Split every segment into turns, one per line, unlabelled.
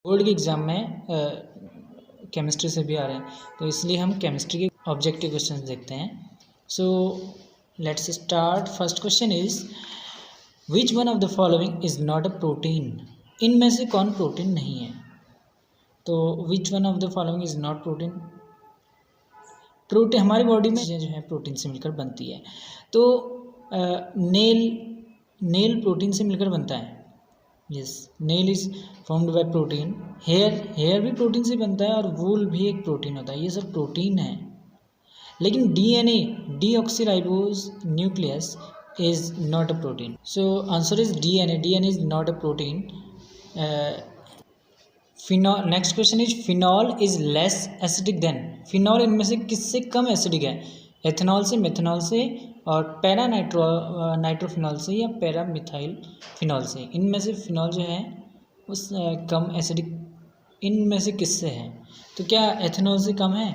Board के exam में chemistry से भी आ रहे हैं, तो इसलिए हम केमिस्ट्री के ऑब्जेक्टिव क्वेश्चन देखते हैं। So let's start. First question is which one of the following is not a protein. इनमें से कौन प्रोटीन नहीं है? तो which one of the following is not protein. Protein हमारी बॉडी में जो है प्रोटीन से मिलकर बनती है। तो नेल प्रोटीन से मिलकर बनता है। Yes, nail is formed by protein. Hair भी प्रोटीन से बनता है और वूल भी एक प्रोटीन होता है। ये सब प्रोटीन है। लेकिन DNA, deoxyribose nucleus is not a protein. So answer is DNA. DNA is not a protein. Phenol, next question is phenol is less acidic then. Phenol इनमें से किससे कम एसिडिक है? एथेनॉल से, मेथेनॉल से और पैरा नाइट्रोफिनॉल से या para methyl phenol से। इनमें से फिनॉल जो है उस कम एसिडिक इनमें से किससे है? तो क्या एथेनॉल से कम है?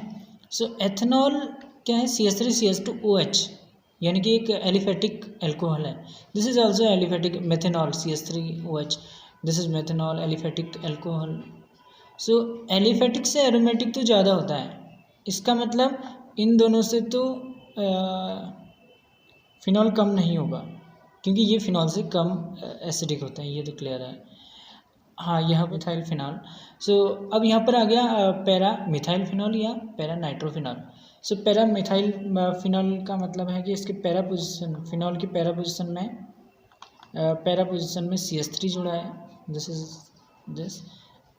सो एथेनॉल क्या है? CH3CH2OH, यानी कि एक एलिफेटिक एल्कोहल है। This is also aliphatic. Methanol CH3OH, this is methanol, aliphatic alcohol. So aliphatic से एरोमेटिक तो ज़्यादा होता है। इसका मतलब इन दोनों से तो फिनॉल कम नहीं होगा, क्योंकि ये फिनॉल से कम एसिडिक होता है। ये तो क्लियर है। हाँ, यह मिथाइल फिनॉल। सो अब यहाँ पर आ गया पैरा मिथाइल फिनॉल या पैरा नाइट्रोफिनॉल। सो पैरा मिथाइल फिनॉल का मतलब है कि इसके पैरा पोजीशन, फिनॉल की पैरा पोजीशन में CH3 जुड़ा है। This is this.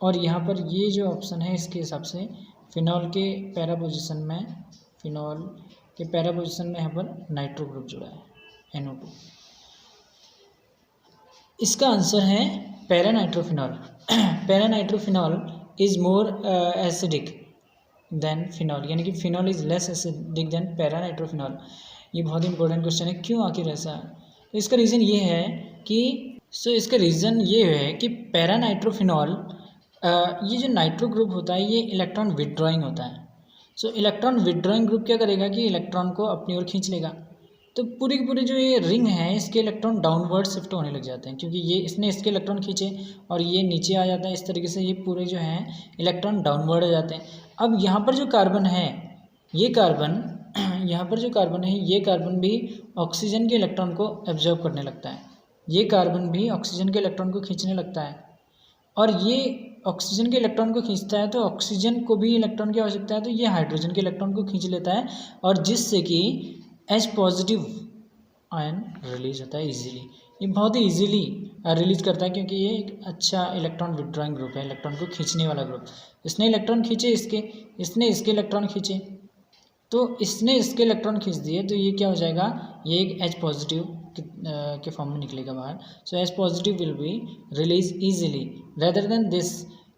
और यहाँ पर ये जो ऑप्शन है इसके हिसाब से फिनॉल के पैरा पोजीशन में यहाँ पर नाइट्रो ग्रुप जुड़ा है, NO2। इसका आंसर है para nitrophenol. Para nitrophenol is more acidic then phenol, यानी कि phenol is less acidic then para nitrophenol. ये बहुत इंपॉर्टेंट क्वेश्चन है, क्यों आखिर ऐसा? तो इसका रीज़न ये है कि पैरा नाइट्रोफिनॉल, ये जो नाइट्रो ग्रुप होता है ये इलेक्ट्रॉन विड्रॉइंग होता है। सो इलेक्ट्रॉन विड्रॉइंग ग्रुप क्या करेगा कि इलेक्ट्रॉन को अपनी ओर खींच लेगा। तो पूरी की पूरी जो ये रिंग है इसके इलेक्ट्रॉन डाउनवर्ड शिफ्ट होने लग जाते हैं, क्योंकि ये इसने इसके इलेक्ट्रॉन खींचे और ये नीचे आ जाता है। इस तरीके से ये पूरे जो हैं इलेक्ट्रॉन डाउनवर्ड हो जाते हैं। अब यहाँ पर जो कार्बन है ये कार्बन भी ऑक्सीजन के इलेक्ट्रॉन को एब्जॉर्ब करने लगता है। ये कार्बन भी ऑक्सीजन के इलेक्ट्रॉन को खींचने लगता है, और ये ऑक्सीजन के इलेक्ट्रॉन को खींचता है तो ऑक्सीजन को भी इलेक्ट्रॉन की आवश्यकता है, तो ये हाइड्रोजन के इलेक्ट्रॉन को खींच लेता है, और जिससे कि H पॉजिटिव आयन रिलीज होता है इजीली। ये बहुत ही इजीली रिलीज करता है, क्योंकि ये एक अच्छा इलेक्ट्रॉन विड्रॉइंग ग्रुप है, इलेक्ट्रॉन को खींचने वाला ग्रुप। इसने इलेक्ट्रॉन खींचे इसने इसके इलेक्ट्रॉन खींचे, तो इसने इसके इलेक्ट्रॉन खींच दिए, तो ये क्या हो जाएगा? ये एक H पॉजिटिव के फॉर्म में निकलेगा बाहर। सो H positive will be release easily rather than this.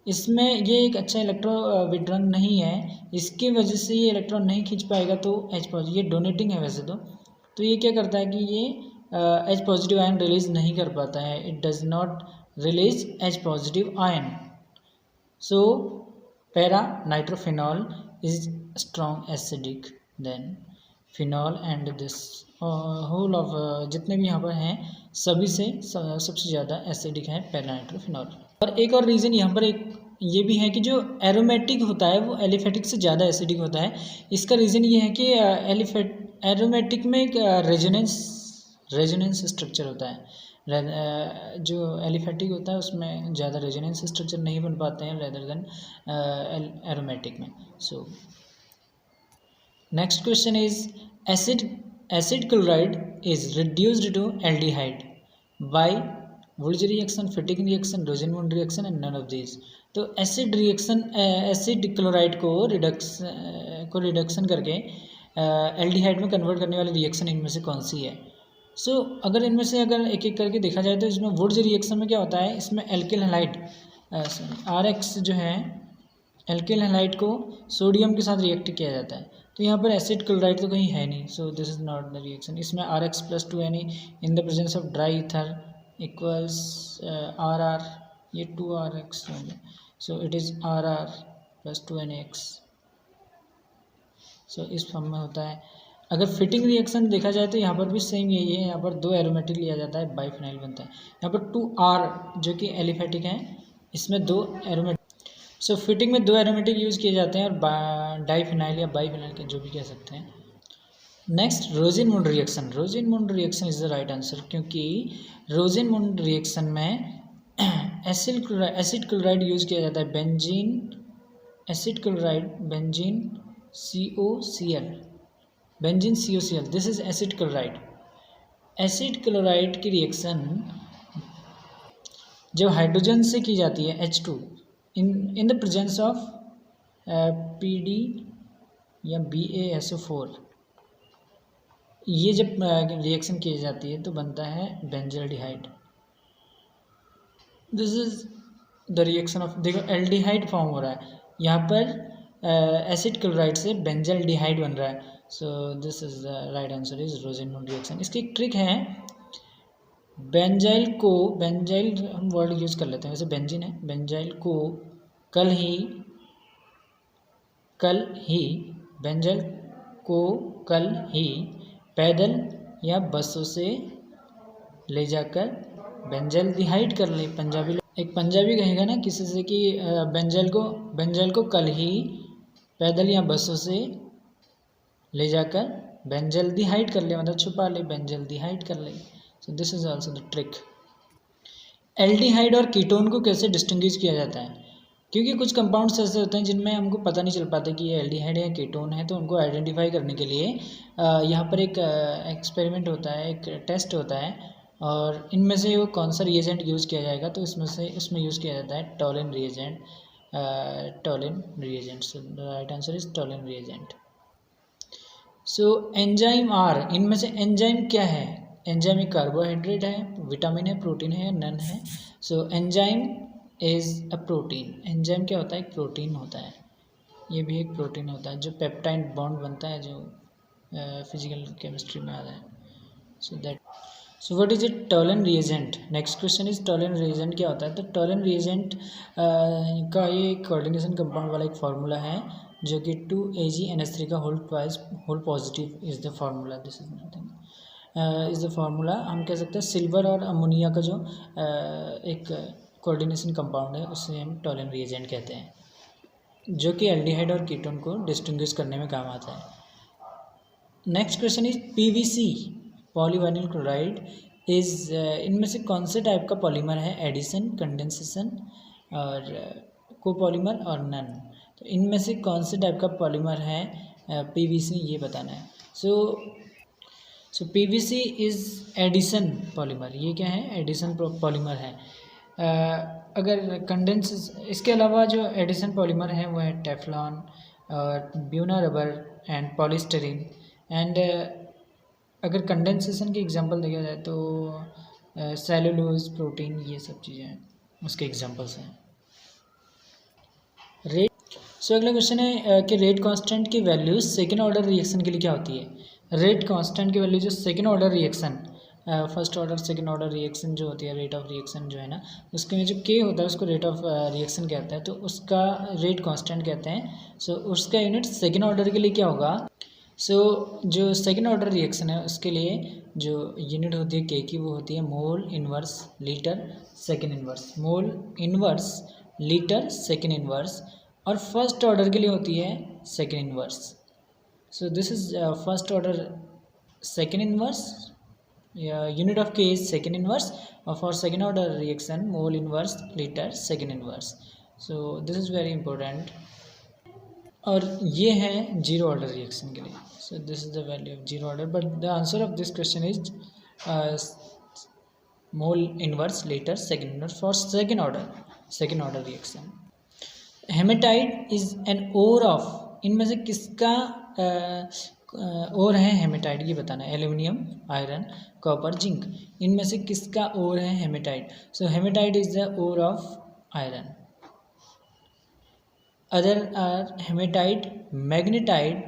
इसमें ये एक अच्छा इलेक्ट्रो विड्रॉइंग नहीं है, इसकी वजह से ये इलेक्ट्रॉन नहीं खींच पाएगा। तो H पॉजिटिव, ये डोनेटिंग है वैसे तो ये क्या करता है कि ये H पॉजिटिव आयन रिलीज नहीं कर पाता है। It does not release H positive ion. So para nitrophenol is strong acidic then phenol and this whole of जितने भी यहाँ पर हैं सभी से सबसे ज़्यादा एसिडिक है पैरा नाइट्रोफिनॉल। और एक और रीज़न यहाँ पर एक ये भी है कि जो एरोमेटिक होता है वो एलिफेटिक से ज़्यादा एसिडिक होता है। इसका रीज़न ये है कि एरोमेटिक में एक रेजोनेंस स्ट्रक्चर होता है। जो एलिफेटिक होता है उसमें ज़्यादा रेजोनेंस स्ट्रक्चर नहीं बन पाते हैं रेदर देन एरोमेटिक में। So next question is acid chloride is reduced to aldehyde by Wurtz reaction, Fittig reaction, Rosenmund reaction and none of these। तो एसिड क्लोराइड को रिडक्शन करके एल्डिहाइड में कन्वर्ट करने वाली रिएक्शन इनमें से कौन सी है? सो अगर इनमें से अगर एक एक करके देखा जाए तो इसमें वुर्ट्ज रिएक्शन में क्या होता है, इसमें एल्किल हैलाइड RX जो है एल्किल हैलाइड को सोडियम के साथ रिएक्ट किया जाता है। तो यहाँ पर एसिड क्लोराइड तो कहीं है नहीं, सो this is not the reaction. इसमें RX+2Na in the presence of dry ether equals RR, ये 2RX होंगे, सो इट इज़ RR+2NaX। सो इस फॉर्म में होता है। अगर फिटिंग रिएक्शन देखा जाए तो यहाँ पर भी सेम यही है। यहाँ पर 2 एरोमेटिक लिया जाता है, बाइफिनाइल बनता है। यहाँ पर 2R जो कि एलिफेटिक है, इसमें 2 एरोमेटिक सो फिटिंग में 2 एरोमेटिक यूज़ किए जाते हैं और डाइफिनाइल या बाइफिनाइल के जो भी कह सकते हैं। Next Rosenmund reaction. Rosenmund reaction is the right answer, क्योंकि रोजिनमुंड रिएक्शन में एसिड क्लोराइड यूज़ किया जाता है। Benzene acid chloride, benzene COCl, benzene COCl, this is acid chloride. Acid chloride की रिएक्शन जब हाइड्रोजन से की जाती है H2 in the presence of PD या BaSO4, ये जब रिएक्शन की जाती है तो बनता है benzaldehyde. This is the reaction of, देखो एल्डिहाइड फॉर्म हो रहा है यहाँ पर, एसिड क्लोराइड से बेंजल्डिहाइड बन रहा है। So this is the right answer is Rosenmund reaction. इसकी एक ट्रिक है, बेंजाइल हम वर्ड यूज़ कर लेते हैं, वैसे बेंजीन है। बेंजाइल को कल ही पैदल या बसों से ले जाकर बेंजल्डिहाइड कर ले। एक पंजाबी कहेगा ना किसी से कि बेंजाइल को कल ही पैदल या बसों से ले जाकर बेंजल्डिहाइड कर ले, मतलब छुपा ले, बेंजल्डिहाइड कर ले। सो this is also the trick. Aldehyde और कीटोन को कैसे डिस्टिंग्विश किया जाता है? क्योंकि कुछ कंपाउंड्स ऐसे होते हैं जिनमें हमको पता नहीं चल पाता कि ये एल्डिहाइड है या कीटोन है, तो उनको आइडेंटिफाई करने के लिए यहाँ पर एक एक्सपेरिमेंट होता है, एक टेस्ट होता है, और इनमें से वो कौन सा रिएजेंट यूज़ किया जाएगा, तो इसमें यूज़ किया जाता है Tollens reagent. So the right answer is Tollens reagent. So enzyme are, इनमें से एंजाइम क्या है? एंजाइम एक कार्बोहाइड्रेट है, विटामिन है, प्रोटीन है या नन है? So enzyme is a protein. Enzyme क्या होता है? एक प्रोटीन होता है, ये भी एक प्रोटीन होता है जो पेप्टाइड बॉन्ड बनता है, जो फिजिकल केमिस्ट्री में आता है। So what is it? टॉलिन reagent. Next question is Tollens reagent क्या होता है? तो टॉलिन रिएजेंट का ये कोऑर्डिनेशन कंपाउंड वाला एक फार्मूला है जो कि 2AgNH3 का whole positive is the formula. This is nothing is the formula. हम कह सकते हैं सिल्वर और अमोनिया का जो एक कोऑर्डिनेशन कंपाउंड है उसे हम टॉलिन रिएजेंट कहते हैं, जो कि एल्डिहाइड और कीटोन को डिस्टिंग्विश करने में काम आता है। Next question is PVC, polyvinyl chloride, is इनमें से कौन से टाइप का पॉलीमर है? एडिशन, कंडेंसेशन और कोपॉलीमर और नन। तो इनमें से कौन से टाइप का पॉलीमर है PVC, ये बताना है। सो PVC इज एडिशन पॉलीमर। ये क्या है? एडिशन पॉलीमर है। अगर कंडेंस, इसके अलावा जो एडिशन पॉलीमर है वो है टेफ्लॉन और ब्यूना रबर एंड पॉलीस्टरीन। एंड अगर कंडेंसेशन की एग्जांपल देखा जाए तो सेलुलोज, प्रोटीन, ये सब चीज़ें हैं, उसके एग्जांपल्स हैं। रेट। सो अगला क्वेश्चन है कि रेट कांस्टेंट की वैल्यू सेकेंड ऑर्डर रिएक्शन के लिए क्या होती है? रेट कांस्टेंट की वैल्यू जो second order reaction, first order second order reaction जो होती है, रेट ऑफ रिएक्शन जो है ना, उसके में जो के होता है उसको रेट ऑफ रिएक्शन कहते हैं, तो उसका रेट कांस्टेंट कहते हैं। सो उसका यूनिट सेकेंड ऑर्डर के लिए क्या होगा? सो जो सेकेंड ऑर्डर रिएक्शन है उसके लिए जो यूनिट होती है के की, वो होती है मोल इनवर्स लीटर सेकेंड इनवर्स। मोल इनवर्स लीटर सेकेंड इनवर्स। और फर्स्ट ऑर्डर के लिए होती है second inverse. So this is first order second inverse, unit of के इज सेकेंड इनवर्स, और for second order reaction mole inverse litre second inverse. So this is very important. और ये है जीरो ऑर्डर रिएक्शन के लिए। सो this is the value of zero order, but the answer of this question is mole inverse litre second inverse for second order reaction. Hematite is an ore of, इनमें से किसका ore है हेमेटाइड, ये बताना है। Aluminium, iron, copper, zinc, इनमें से किसका ओर है hematite? So hematite is the ore of iron. Other are hematite, magnetite,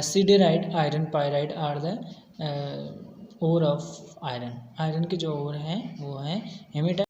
siderite, iron pyrite are the ore of iron। Iron के जो ओर हैं वो हैं हेमेटाइट।